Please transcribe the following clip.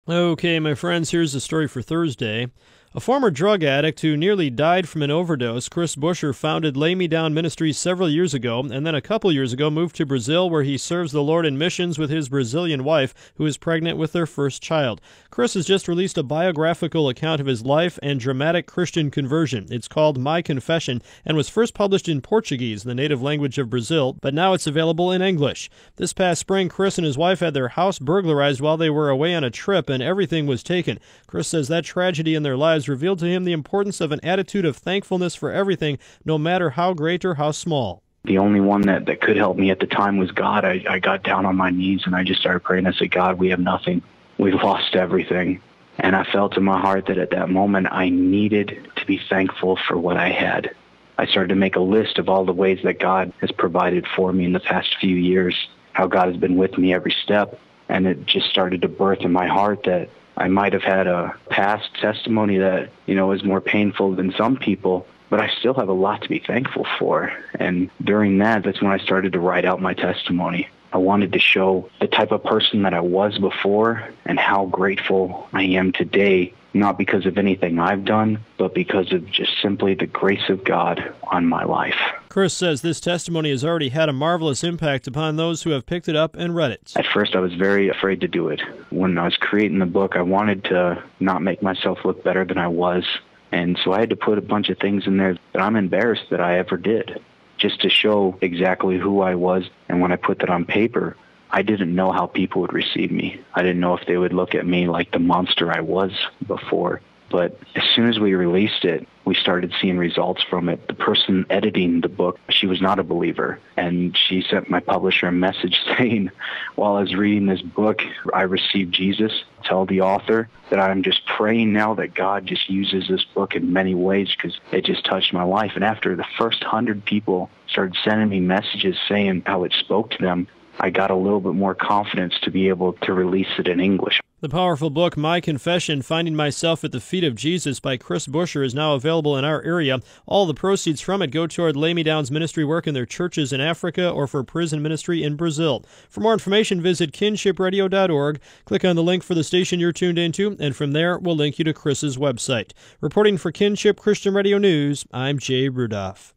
Okay, my friends, here's the story for Thursday. A former drug addict who nearly died from an overdose, Chris Buscher founded Lay Me Down Ministries several years ago, and then a couple years ago moved to Brazil, where he serves the Lord in missions with his Brazilian wife, who is pregnant with their first child. Chris has just released a biographical account of his life and dramatic Christian conversion. It's called My Confession, and was first published in Portuguese, the native language of Brazil, but now it's available in English. This past spring, Chris and his wife had their house burglarized while they were away on a trip, and everything was taken. Chris says that tragedy in their lives revealed to him the importance of an attitude of thankfulness for everything, no matter how great or how small. The only one that could help me at the time was God. I got down on my knees and I just started praying. I said, God, we have nothing. We've lost everything. And I felt in my heart that at that moment I needed to be thankful for what I had. I started to make a list of all the ways that God has provided for me in the past few years, how God has been with me every step. And it just started to birth in my heart that I might have had a past testimony that, is more painful than some people, but I still have a lot to be thankful for. And during that's when I started to write out my testimony. I wanted to show the type of person that I was before and how grateful I am today, not because of anything I've done, but because of just simply the grace of God on my life. Chris says this testimony has already had a marvelous impact upon those who have picked it up and read it. At first, I was very afraid to do it. When I was creating the book, I wanted to not make myself look better than I was. And so I had to put a bunch of things in there that I'm embarrassed that I ever did, just to show exactly who I was. And when I put that on paper, I didn't know how people would receive me. I didn't know if they would look at me like the monster I was before. But as soon as we released it, we started seeing results from it. The person editing the book, she was not a believer. And she sent my publisher a message saying, while I was reading this book, I received Jesus. Tell the author that I'm just praying now that God just uses this book in many ways because it just touched my life. And after the first 100 people started sending me messages saying how it spoke to them, I got a little bit more confidence to be able to release it in English. The powerful book, My Confession, Finding Myself at the Feet of Jesus by Chris Buscher is now available in our area. All the proceeds from it go toward Lay Me Down's ministry work in their churches in Africa or for prison ministry in Brazil. For more information, visit kinshipradio.org. Click on the link for the station you're tuned into, and from there, we'll link you to Chris's website. Reporting for Kinship Christian Radio News, I'm Jay Rudolph.